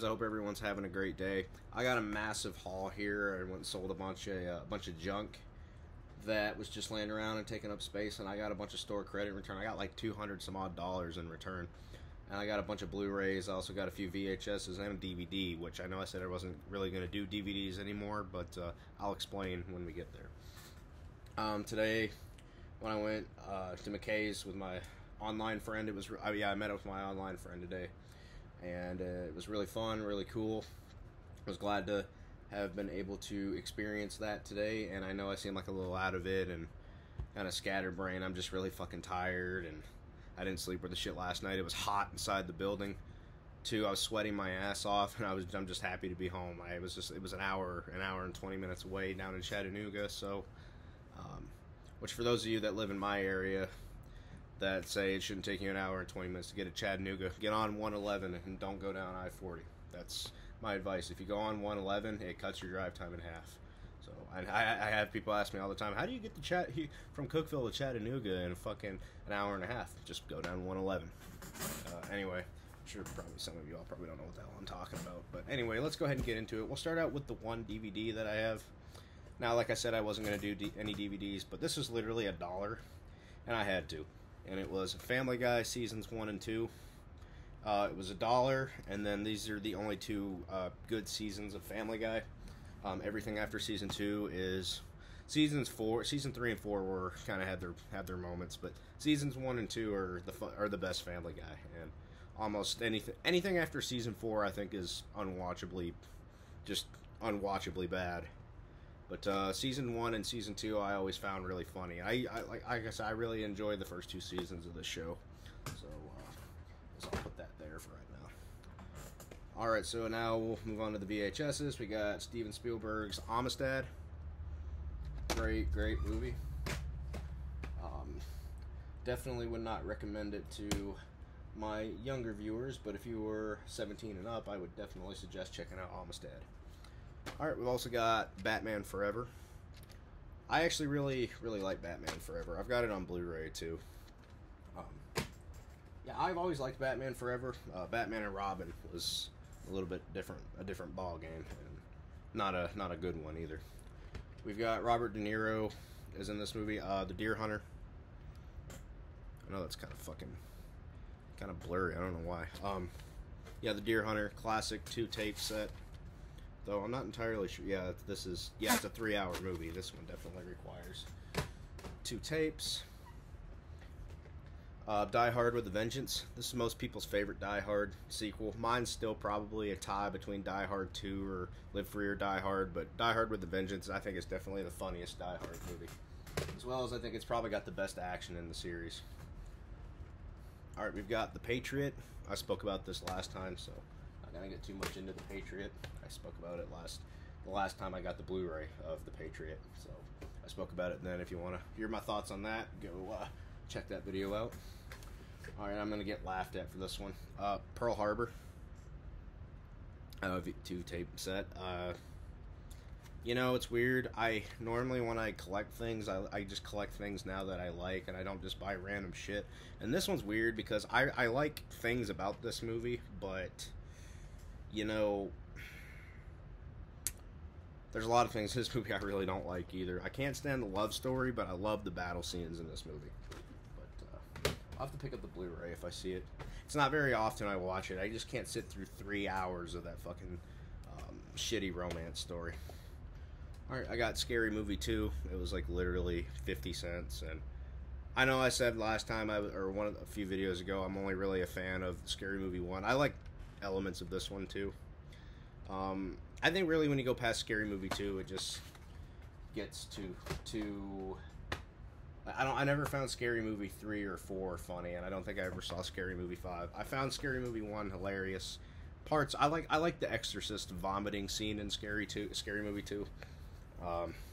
guys? I hope everyone's having a great day. I got a massive haul here. I went and sold a bunch of junk that was just laying around and taking up space, and I got a bunch of store credit in return. I got like 200 some odd dollars in return, and I got a bunch of Blu-rays. I also got a few VHSs and a DVD, which I know I said I wasn't really going to do DVDs anymore, but I'll explain when we get there. Today, when I went to McKay's with my online friend, I met up with my online friend today, and it was really fun, really cool. I was glad to have been able to experience that today, and I know I seem like a little out of it and kind of scatterbrained. I'm just really fucking tired, and I didn't sleep worth a shit last night. It was hot inside the building too. I was sweating my ass off, and I'm just happy to be home. It was an hour and 20 minutes away down in Chattanooga. So, which for those of you that live in my area, that say it shouldn't take you an hour and 20 minutes to get to Chattanooga, get on 111 and don't go down I-40. That's my advice. If you go on 111, it cuts your drive time in half. So I have people ask me all the time, how do you get from Cookeville to Chattanooga in fucking an hour and a half? Just go down 111. Anyway, I'm sure probably some of you all probably don't know what the hell I'm talking about. But anyway, let's go ahead and get into it. We'll start out with the one DVD that I have. Now, like I said, I wasn't going to do any DVDs, but this was literally $1, and I had to. And it was Family Guy Seasons 1 and 2. It was $1, and then these are the only two good seasons of Family Guy. Everything after season 2 is season 3 and 4 were kind of had their moments, but seasons 1 and 2 are the best Family Guy, and almost anything after season 4 I think is unwatchably bad. But season 1 and season 2 I always found really funny. I guess I really enjoyed the first 2 seasons of this show. So I'll put that there for right now. Alright, so now we'll move on to the VHSs. We got Steven Spielberg's Amistad. Great movie. Definitely would not recommend it to my younger viewers, but if you were 17 and up, I would definitely suggest checking out Amistad. Alright, we've also got Batman Forever. I actually really like Batman Forever. I've got it on Blu-ray too. Yeah, I've always liked Batman Forever. Batman and Robin was a little bit a different ball game, and not a good one either. We've got Robert De Niro is in this movie, The Deer Hunter. I know that's kind of blurry. I don't know why. Yeah, The Deer Hunter, classic 2-tape set. Though I'm not entirely sure. Yeah, it's a 3-hour movie. This one definitely requires 2 tapes. Die Hard with a Vengeance. This is most people's favorite Die Hard sequel. Mine's still probably a tie between Die Hard 2 or Live Free or Die Hard, but Die Hard with a Vengeance I think is definitely the funniest Die Hard movie. As well as I think it's probably got the best action in the series. Alright, we've got The Patriot. I spoke about this last time, so I'm not going to get too much into The Patriot. I spoke about it the last time I got the Blu-ray of The Patriot, so I spoke about it then. If you want to hear my thoughts on that, go check that video out. Alright, I'm going to get laughed at for this one. Pearl Harbor. 2-tape set. You know, it's weird. I normally, when I collect things, I just collect things now that I like, and I don't just buy random shit. And this one's weird because I like things about this movie, but, you know, there's a lot of things in this movie I really don't like either. I can't stand the love story, but I love the battle scenes in this movie. But I'll have to pick up the Blu-ray if I see it. It's not very often I watch it. I just can't sit through 3 hours of that fucking shitty romance story. Alright, I got Scary Movie 2. It was like literally 50 cents. And I know I said last time, a few videos ago, I'm only really a fan of Scary Movie 1. I like elements of this one too. I think really when you go past Scary Movie 2, it just gets too I never found Scary Movie 3 or 4 funny, and I don't think I ever saw Scary Movie 5. I found Scary Movie 1 hilarious. Parts I like the Exorcist vomiting scene in Scary Movie 2.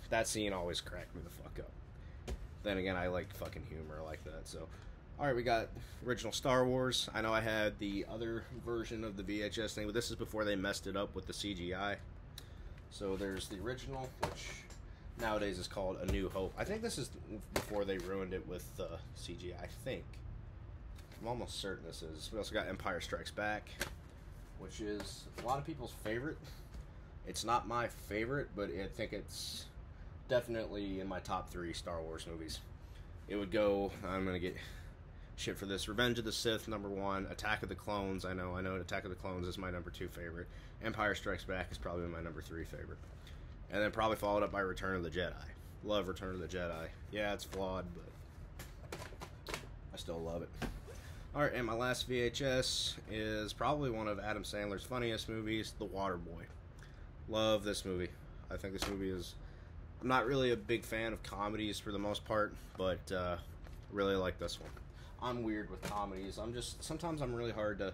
That scene always cracked me the fuck up. Then again, I like fucking humor like that, so. Alright, we got original Star Wars. I know I had the other version of the VHS thing, but this is before they messed it up with the CGI. So there's the original, which nowadays is called A New Hope. I think this is before they ruined it with CGI, I think. I'm almost certain this is. We also got Empire Strikes Back. which is a lot of people's favorite. It's not my favorite, but I think it's definitely in my top 3 Star Wars movies. It would go, I'm going to get shit for this, Revenge of the Sith, number 1, Attack of the Clones, I know Attack of the Clones is my number 2 favorite, Empire Strikes Back is probably my number 3 favorite, and then probably followed up by Return of the Jedi. Love Return of the Jedi. Yeah, it's flawed, but I still love it. Alright, and my last VHS is probably one of Adam Sandler's funniest movies, The Waterboy. Love this movie. I think this movie is... I'm not really a big fan of comedies for the most part, but really like this one. I'm weird with comedies. Sometimes I'm really hard to...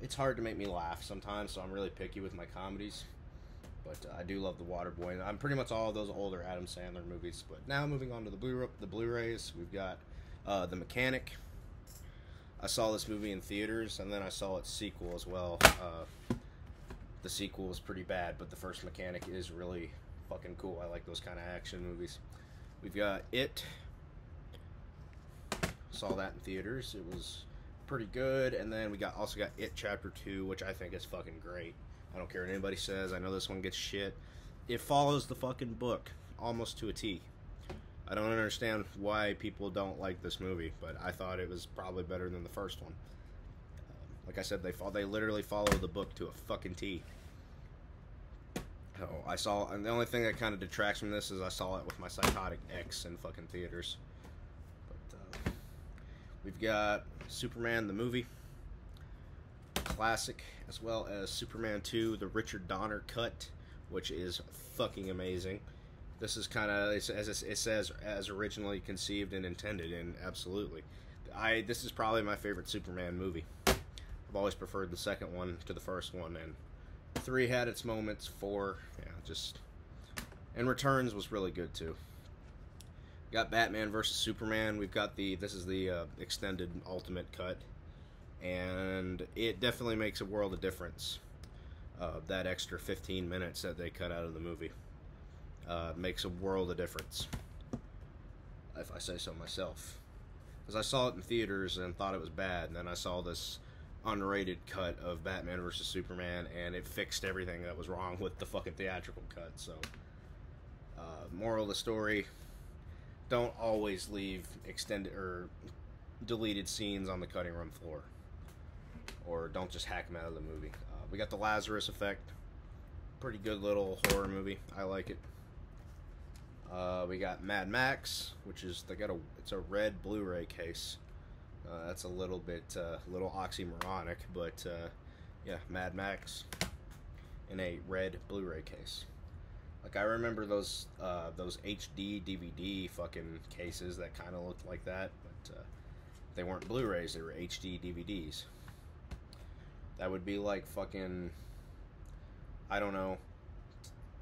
It's hard to make me laugh sometimes, so I'm really picky with my comedies. But I do love The Waterboy. I'm pretty much all of those older Adam Sandler movies. But now moving on to the Blu-rays, we've got The Mechanic. I saw this movie in theaters, and then I saw its sequel as well. The sequel was pretty bad, but the first Mechanic is really fucking cool. I like those kind of action movies. We've got It. Saw that in theaters. It was pretty good. And then we also got It Chapter 2, which I think is fucking great. I don't care what anybody says. I know this one gets shit. It follows the fucking book almost to a T. I don't understand why people don't like this movie, but I thought it was probably better than the first one. Like I said, they literally follow the book to a fucking T. And the only thing that kind of detracts from this is I saw it with my psychotic ex in fucking theaters. But we've got Superman the movie, classic, as well as Superman 2, the Richard Donner cut, which is fucking amazing. This is kind of, it says, as originally conceived and intended, and absolutely. This is probably my favorite Superman movie. I've always preferred the second one to the first one, and 3 had its moments, 4, yeah, just... And Returns was really good, too. Got Batman vs. Superman. We've got this is the extended Ultimate cut, and it definitely makes a world of difference. That extra 15 minutes that they cut out of the movie. Makes a world of difference, if I say so myself. Because I saw it in theaters and thought it was bad, and then I saw this unrated cut of Batman vs. Superman, and it fixed everything that was wrong with the fucking theatrical cut. So, moral of the story: don't always leave extended or deleted scenes on the cutting room floor, or don't just hack them out of the movie. We got The Lazarus Effect, pretty good little horror movie. I like it. We got Mad Max, which is it's a red Blu-ray case. That's a little oxymoronic, but yeah, Mad Max in a red Blu-ray case. Like, I remember those HD DVD fucking cases that kind of looked like that, but they weren't Blu-rays, they were HD DVDs. That would be like fucking, I don't know,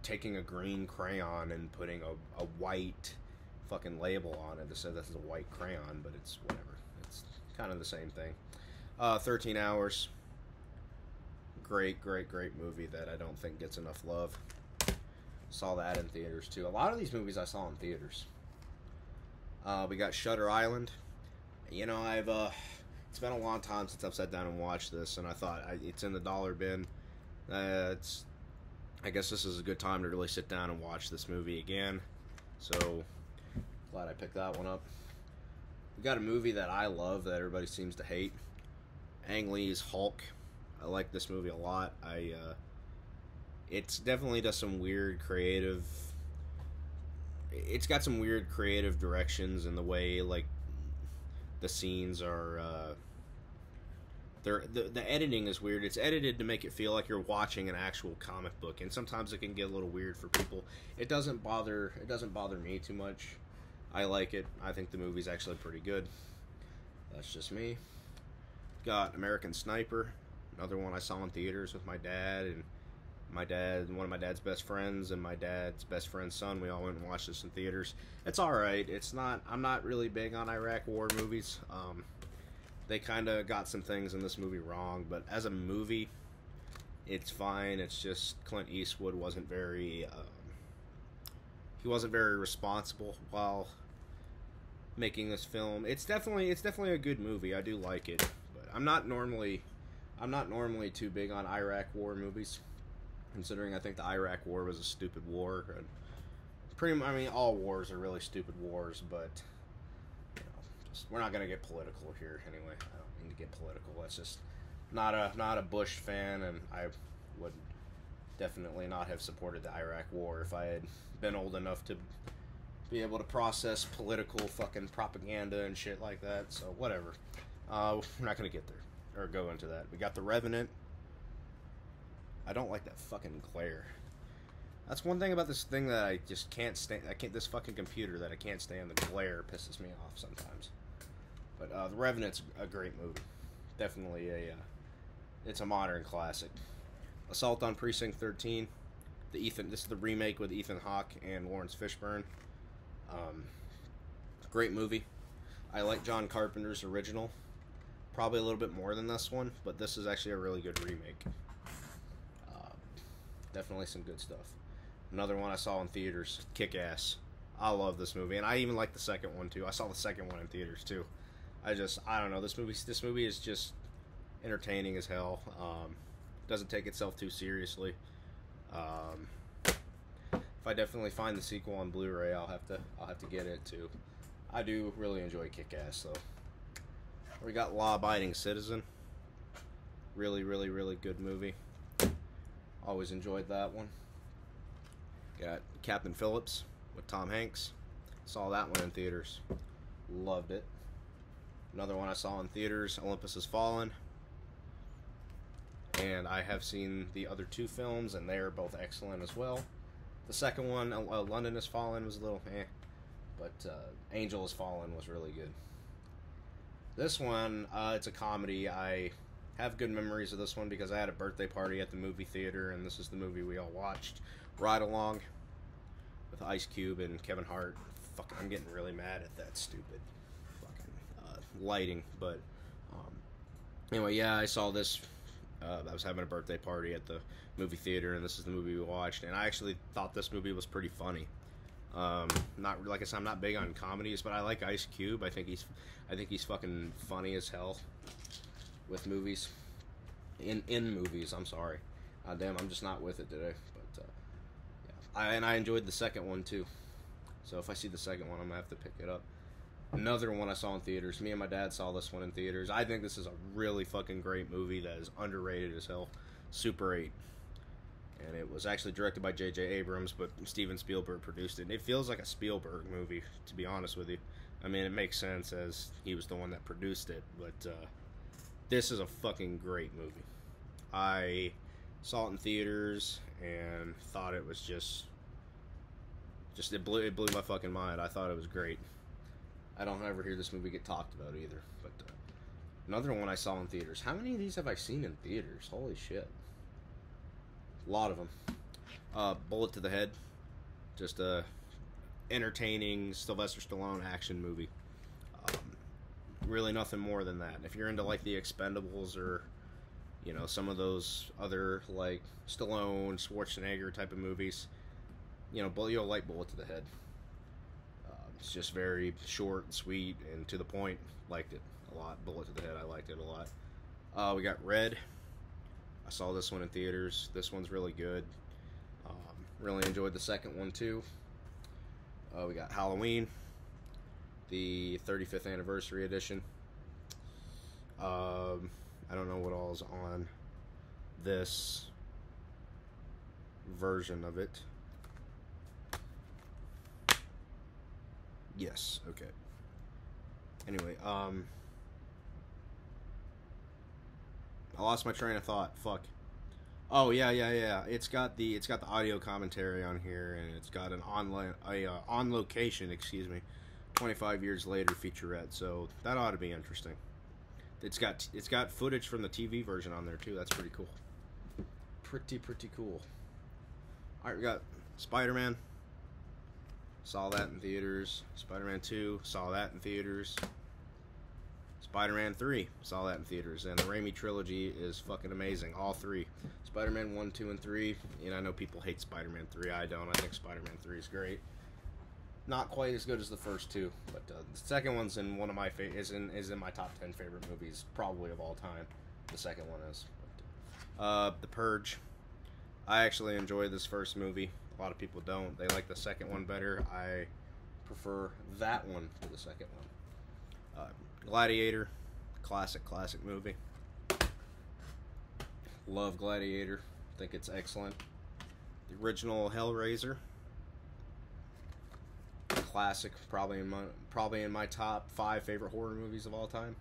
taking a green crayon and putting a white fucking label on it to say this is a white crayon, but it's whatever. It's kind of the same thing. 13 Hours. Great movie that I don't think gets enough love. Saw that in theaters too. A lot of these movies I saw in theaters. We got Shutter Island. You know, it's been a long time since I've sat down and watched this, and I thought it's in the dollar bin. I guess this is a good time to really sit down and watch this movie again. So, glad I picked that one up. We got a movie that I love that everybody seems to hate. Ang Lee's Hulk. I like this movie a lot. It's definitely does some weird creative... It's got some weird creative directions in the way, like, the scenes are... The editing is weird. It's edited to make it feel like you're watching an actual comic book, and sometimes it can get a little weird for people. It doesn't bother me too much. I like it. I think the movie's actually pretty good. That's just me. Got American Sniper, another one I saw in theaters with my dad, and one of my dad's best friends, and my dad's best friend's son. We all went and watched this in theaters. It's alright. I'm not really big on Iraq War movies. They kind of got some things in this movie wrong, but as a movie, it's fine. It's just Clint Eastwood wasn't very responsible while making this film. It's definitely a good movie. I do like it, but I'm not normally I'm not normally too big on Iraq War movies, considering I think the Iraq War was a stupid war. And pretty much, I mean, all wars are really stupid wars, but we're not gonna get political here anyway. I don't mean to get political. That's just not a Bush fan, and I would definitely not have supported the Iraq War if I had been old enough to be able to process political fucking propaganda and shit like that. So whatever. We're not gonna get there or go into that. We got The Revenant. I don't like that fucking glare. That's one thing about this thing that I just can't stand. This fucking computer that I can't stand. The glare pisses me off sometimes. But The Revenant's a great movie. Definitely it's a modern classic. Assault on Precinct 13. This is the remake with Ethan Hawke and Lawrence Fishburne. Great movie. I like John Carpenter's original. Probably a little bit more than this one, but this is actually a really good remake. Definitely some good stuff. Another one I saw in theaters, Kick-Ass. I love this movie, and I even like the second one too. I saw the second one in theaters too. I don't know. This movie is just entertaining as hell. Doesn't take itself too seriously. If I definitely find the sequel on Blu-ray, I'll have to get it too. I do really enjoy Kick-Ass though. We got Law Abiding Citizen. Really, really, really good movie. Always enjoyed that one. Got Captain Phillips with Tom Hanks. Saw that one in theaters. Loved it. Another one I saw in theaters, Olympus Has Fallen. And I have seen the other two films, and they are both excellent as well. The second one, London Has Fallen, was a little but Angel Has Fallen was really good. This one, it's a comedy. I have good memories of this one because I had a birthday party at the movie theater, and this is the movie we all watched. Ride Along with Ice Cube and Kevin Hart. Fuck, I'm getting really mad at that stupid fucking lighting. But anyway, yeah, I saw this. I was having a birthday party at the movie theater, and this is the movie we watched. And I actually thought this movie was pretty funny. Not like I said, I'm not big on comedies, but I like Ice Cube. I think he's fucking funny as hell with movies. In movies, I'm sorry. Damn, I'm just not with it today. But yeah, I enjoyed the second one too. So if I see the second one, I'm gonna have to pick it up. Another one I saw in theaters. Me and my dad saw this one in theaters. I think this is a really fucking great movie that is underrated as hell. Super 8. And it was actually directed by J.J. Abrams, but Steven Spielberg produced it. And it feels like a Spielberg movie, to be honest with you. I mean, it makes sense as he was the one that produced it, but this is a fucking great movie. I saw it in theaters and thought it was just it blew my fucking mind. I thought it was great. I don't ever hear this movie get talked about either. But another one I saw in theaters. How many of these have I seen in theaters? Holy shit. A lot of them. Bullet to the Head. Just a entertaining Sylvester Stallone action movie. Really nothing more than that. If you're into like the Expendables or some of those other like Stallone, Schwarzenegger type of movies, you'll like Bullet to the Head. It's just very short and sweet and to the point. Liked it a lot. Bullet to the Head, I liked it a lot. We got Red. I saw this one in theaters. This one's really good. Really enjoyed the second one too. We got Halloween, the 35th anniversary edition. I don't know what all is on this version of it. Yes, okay. Anyway, I lost my train of thought. Fuck. Oh yeah. It's got the audio commentary on here, and it's got an on location, 25 years later featurette. So that ought to be interesting. It's got footage from the TV version on there too. That's pretty cool. Pretty cool. All right, we got Spider-Man. Saw that in theaters. Spider-Man 2, saw that in theaters. Spider-Man 3, saw that in theaters. And the Raimi trilogy is fucking amazing. All three. Spider-Man 1, 2, and 3. I know people hate Spider-Man 3. I don't. I think Spider-Man 3 is great. Not quite as good as the first two, but the second one's in one of my is in my top 10 favorite movies, probably of all time. The second one is. The Purge. I actually enjoy this first movie. A lot of people don't. They like the second one better. I prefer that one to the second one. Gladiator. Classic movie. Love Gladiator. Think it's excellent. The original Hellraiser. Classic. Probably in my top 5 favorite horror movies of all time.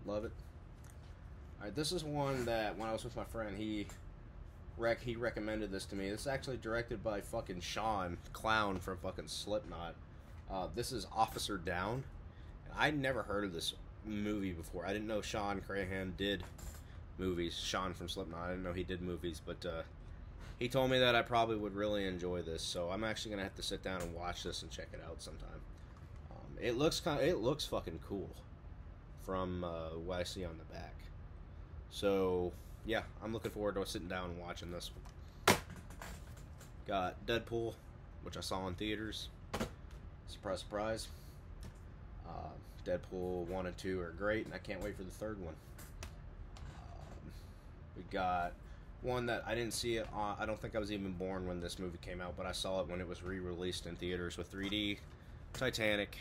Love it. Alright, this is one that when I was with my friend, he recommended this to me. This is actually directed by fucking Sean Clown from fucking Slipknot. This is Officer Down. And I'd never heard of this movie before. I didn't know Sean Crahan did movies. Sean from Slipknot. I didn't know he did movies, but he told me that I probably would really enjoy this. So I'm actually gonna have to sit down and watch this and check it out sometime. It looks fucking cool from what I see on the back. So yeah, I'm looking forward to sitting down and watching this one. Got Deadpool, which I saw in theaters. Surprise, surprise. Deadpool 1 and 2 are great, and I can't wait for the third one. We got one that I didn't see it on. I don't think I was even born when this movie came out, but I saw it when it was re-released in theaters with 3D. Titanic.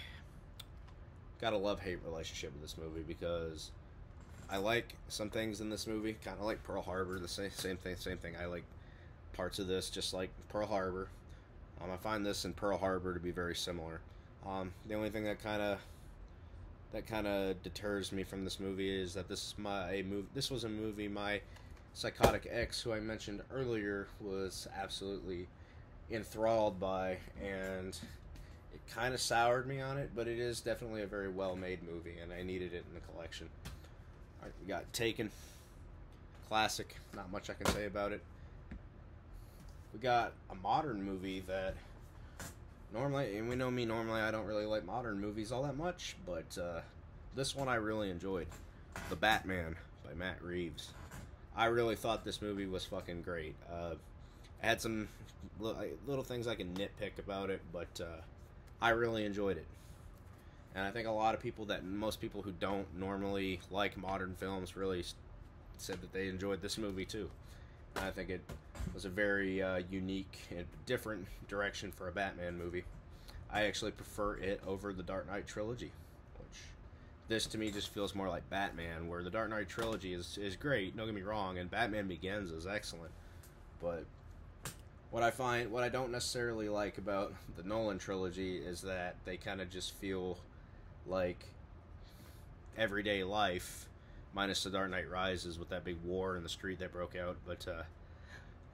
Got a love-hate relationship with this movie because I like some things in this movie, kind of like Pearl Harbor. The same thing. I like parts of this, just like Pearl Harbor. I find this and Pearl Harbor to be very similar. The only thing that kind of deters me from this movie is that this was a movie my psychotic ex, who I mentioned earlier, was absolutely enthralled by, and it kind of soured me on it. But it is definitely a very well-made movie, and I needed it in the collection. Alright, we got Taken. Classic. Not much I can say about it. We got a modern movie that normally, and we know me, normally I don't really like modern movies all that much, but this one I really enjoyed. The Batman by Matt Reeves. I really thought this movie was fucking great. It had some little things I can nitpick about it, but I really enjoyed it. And I think a lot of people, most people who don't normally like modern films, really said that they enjoyed this movie too. And I think it was a very unique and different direction for a Batman movie. I actually prefer it over the Dark Knight trilogy, which this to me just feels more like Batman, where the Dark Knight trilogy is great, don't get me wrong, and Batman Begins is excellent. But what I don't necessarily like about the Nolan trilogy is that they kind of just feel like everyday life, minus the Dark Knight Rises with that big war in the street that broke out. But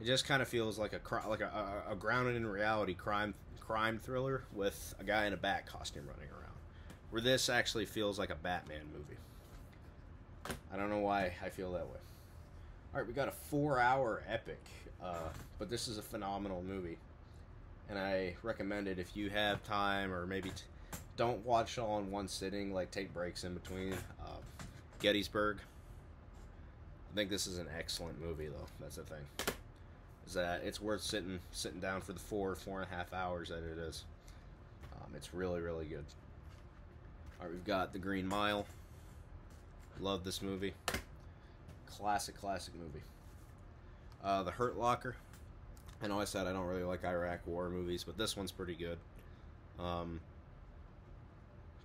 it just kind of feels like a grounded in reality crime thriller with a guy in a bat costume running around. Where this actually feels like a Batman movie. I don't know why I feel that way. Alright, we got a 4-hour epic, but this is a phenomenal movie, and I recommend it if you have time, or maybe don't watch it all in one sitting, like take breaks in between. Gettysburg. I think this is an excellent movie, though. That's the thing. Is that it's worth sitting down for the 4.5 hours that it is. It's really, really good. Alright, we've got The Green Mile. Love this movie. Classic movie. The Hurt Locker. I know I said I don't really like Iraq war movies, but this one's pretty good.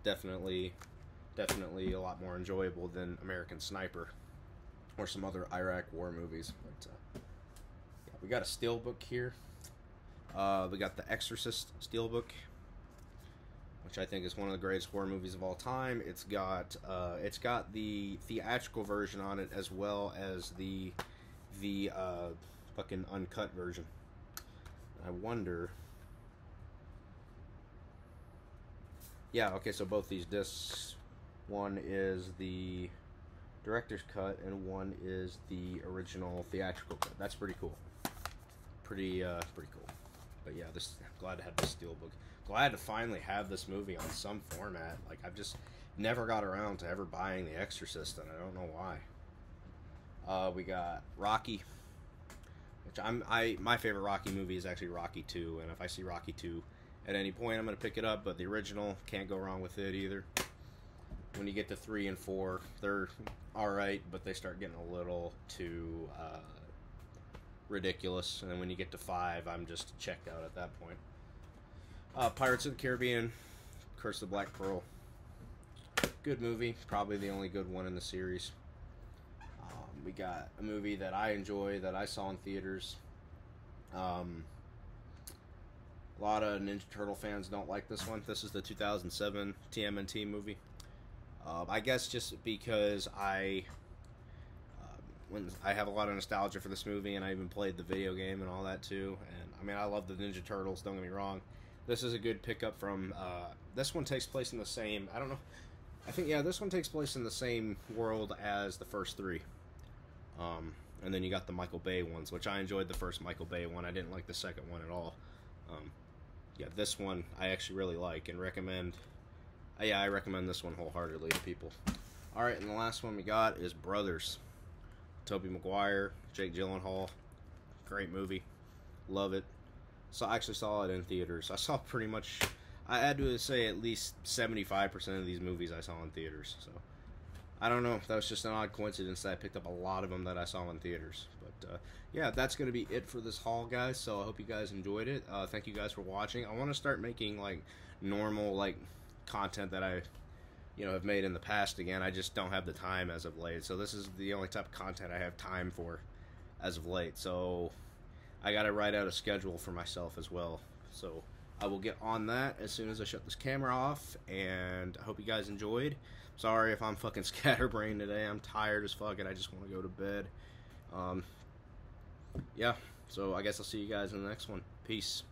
Definitely a lot more enjoyable than American Sniper or some other Iraq war movies. But yeah, we got a steelbook here. We got The Exorcist steelbook, which I think is one of the greatest horror movies of all time. It's got the theatrical version on it, as well as the fucking uncut version. I wonder. Yeah, okay, so both these discs, one is the director's cut and one is the original theatrical cut. That's pretty cool. Pretty cool. But yeah, I'm glad to have this steelbook. Glad to finally have this movie on some format. Like, I've just never got around to ever buying The Exorcist, and I don't know why. We got Rocky, which my favorite Rocky movie is actually Rocky 2, and if I see Rocky 2 at any point, I'm going to pick it up, but the original, can't go wrong with it either. when you get to 3 and 4, they're alright, but they start getting a little too ridiculous. And then when you get to 5, I'm just checked out at that point. Pirates of the Caribbean, Curse of the Black Pearl. Good movie, probably the only good one in the series. We got a movie that I enjoy that I saw in theaters. A lot of Ninja Turtle fans don't like this one. This is the 2007 TMNT movie. I guess just because I have a lot of nostalgia for this movie, and I even played the video game and all that too. And I mean, I love the Ninja Turtles. Don't get me wrong. This is a good pickup from. This one takes place in the same. I don't know. I think this one takes place in the same world as the first 3. And then you got the Michael Bay ones, which I enjoyed the first Michael Bay one. I didn't like the second one at all. This one I actually really like and recommend. I recommend this one wholeheartedly to people. Alright, and the last one we got is Brothers. Tobey Maguire, Jake Gyllenhaal. Great movie. Love it. So I actually saw it in theaters. I saw pretty much, I had to say at least 75% of these movies I saw in theaters. So I don't know if that was just an odd coincidence that I picked up a lot of them that I saw in theaters. But yeah, that's going to be it for this haul, guys. So I hope you guys enjoyed it. Thank you guys for watching. I want to start making like normal like content that I have made in the past again. I just don't have the time as of late. So this is the only type of content I have time for as of late. So I got to write out a schedule for myself as well. So I will get on that as soon as I shut this camera off, and I hope you guys enjoyed. Sorry if I'm fucking scatterbrained today. I'm tired as fuck and I just want to go to bed. Yeah, so I guess I'll see you guys in the next one. Peace.